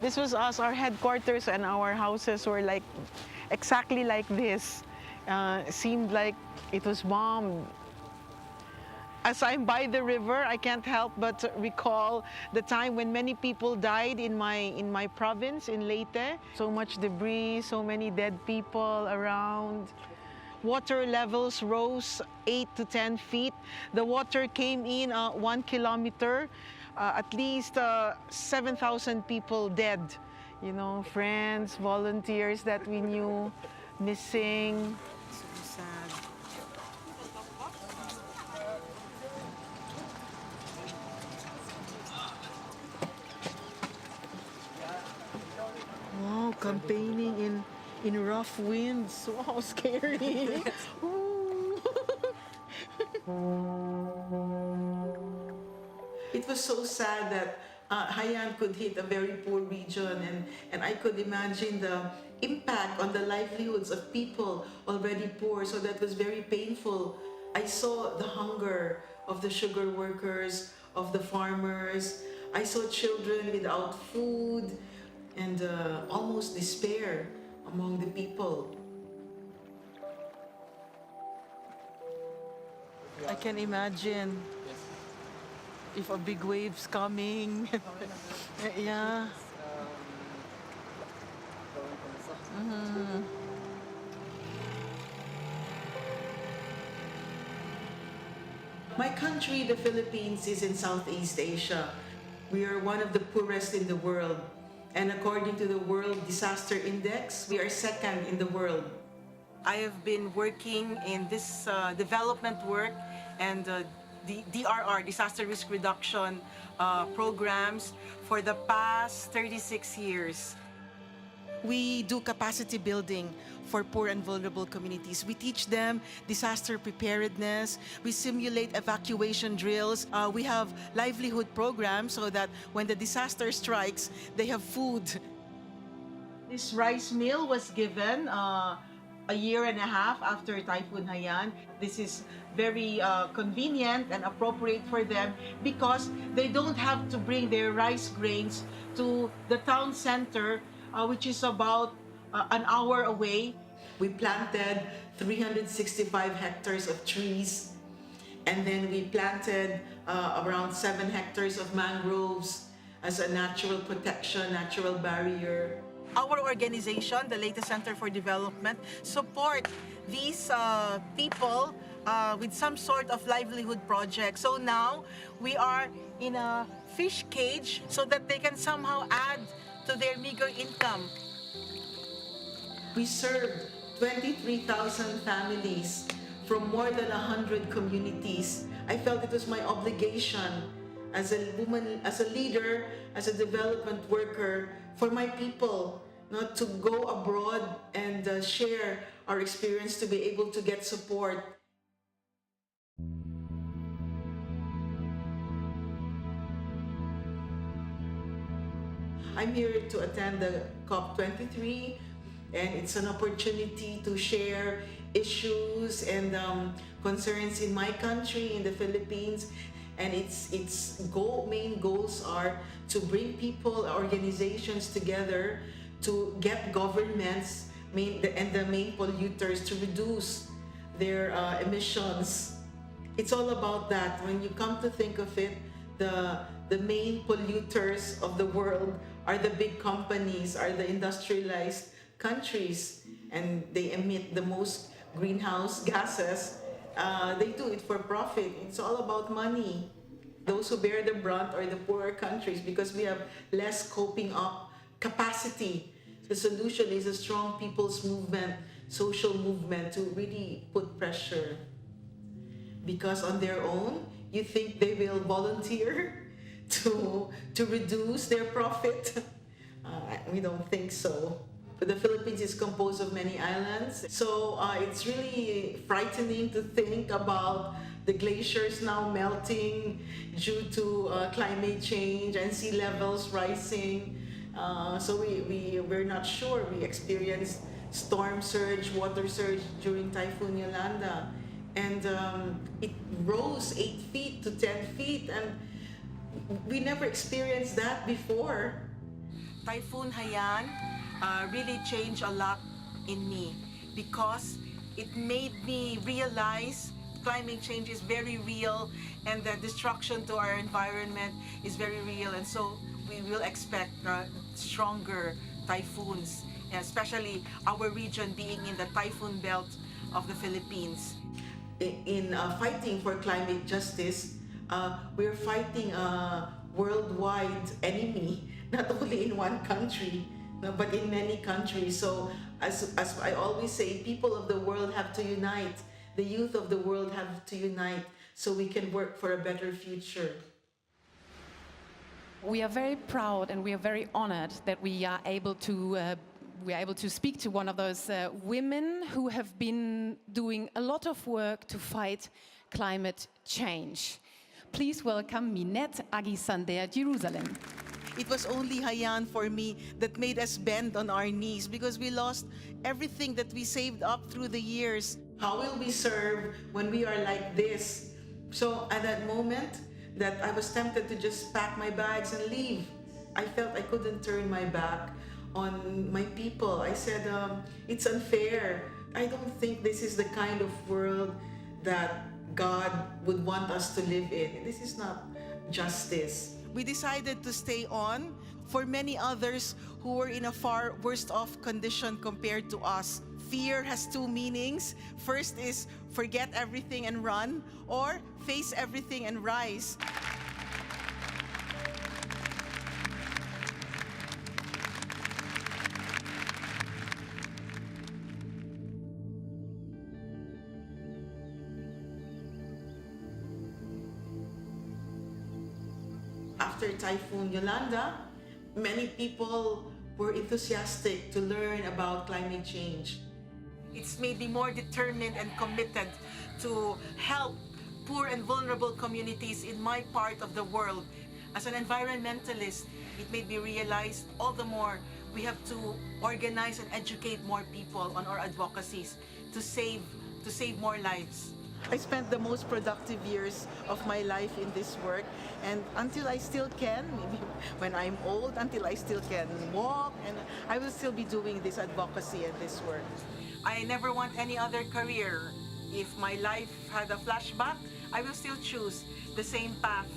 This was us, our headquarters, and our houses were like exactly like this. Seemed like it was bombed. As I'm by the river, I can't help but recall the time when many people died in my province, in Leyte. So much debris, so many dead people around. Water levels rose 8 to 10 feet. The water came in 1 kilometer, at least 7,000 people dead. You know, friends, volunteers that we knew, missing. So sad. Wow, campaigning in rough winds. Wow, scary. It was so sad that Haiyan could hit a very poor region, and I could imagine the impact on the livelihoods of people already poor, so that was very painful. I saw the hunger of the sugar workers, of the farmers. I saw children without food and almost despair among the people. I can imagine if a big wave's coming. Yeah. My country, the Philippines, is in Southeast Asia. We are one of the poorest in the world. And according to the World Disaster Index, we are second in the world. I have been working in this development work and the DRR, Disaster Risk Reduction programs for the past 36 years. We do capacity building for poor and vulnerable communities. We teach them disaster preparedness. We simulate evacuation drills. We have livelihood programs so that when the disaster strikes, they have food. This rice mill was given a year and a half after Typhoon Haiyan. This is very convenient and appropriate for them because they don't have to bring their rice grains to the town center, which is about an hour away. We planted 365 hectares of trees, and then we planted around 7 hectares of mangroves as a natural protection, natural barrier. Our organization, the Leyte Center for Development, support these people with some sort of livelihood project. So now we are in a fish cage so that they can somehow add to their meager income. We served 23,000 families from more than 100 communities. I felt it was my obligation as a woman, as a leader, as a development worker for my people, not to go abroad and share our experience to be able to get support. I'm here to attend the COP23, and it's an opportunity to share issues and concerns in my country, in the Philippines. And its main goals are to bring people, organizations together to get governments and the main polluters to reduce their emissions. It's all about that. When you come to think of it, the main polluters of the world are the big companies, are the industrialized countries, and they emit the most greenhouse gases. They do it for profit. It's all about money. Those who bear the brunt are the poorer countries because we have less coping up capacity. The solution is a strong people's movement, social movement to really put pressure. Because on their own, you think they will volunteer to reduce their profit? We don't think so. But the Philippines is composed of many islands, so it's really frightening to think about the glaciers now melting due to climate change and sea levels rising. So we're not sure. We experienced storm surge, water surge during Typhoon Yolanda, and it rose 8 feet to 10 feet, and we never experienced that before. Typhoon Haiyan really changed a lot in me because it made me realize climate change is very real and the destruction to our environment is very real, and so we will expect stronger typhoons, especially our region being in the typhoon belt of the Philippines. In fighting for climate justice, we're fighting a worldwide enemy, not only in one country, no, but in many countries. So, as I always say, people of the world have to unite. The youth of the world have to unite so we can work for a better future. We are very proud and we are very honored that we are able to speak to one of those women who have been doing a lot of work to fight climate change. Please welcome Minette Aguisander, Jerusalem. It was only Haiyan for me that made us bend on our knees because we lost everything that we saved up through the years. How will we serve when we are like this? So at that moment that I was tempted to just pack my bags and leave, I felt I couldn't turn my back on my people. I said, it's unfair. I don't think this is the kind of world that God would want us to live in. This is not justice. We decided to stay on for many others who were in a far worse off condition compared to us. Fear has two meanings. First is forget everything and run, or face everything and rise. After Typhoon Yolanda, many people were enthusiastic to learn about climate change. It's made me more determined and committed to help poor and vulnerable communities in my part of the world. As an environmentalist, it made me realize all the more we have to organize and educate more people on our advocacies to save more lives. I spent the most productive years of my life in this work, and until I still can, maybe when I'm old, until I still can walk, and I will still be doing this advocacy and this work. I never want any other career. If my life had a flashback, I will still choose the same path,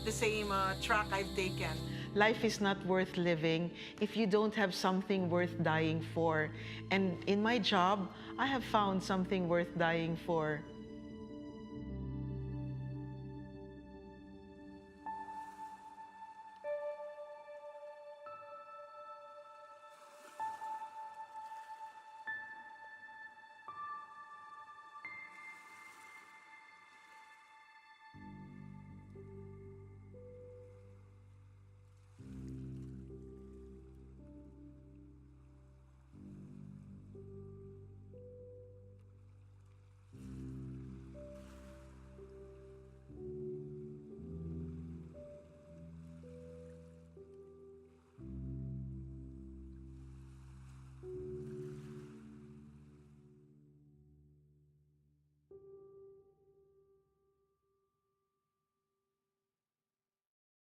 the same track I've taken. Life is not worth living if you don't have something worth dying for. And in my job, I have found something worth dying for.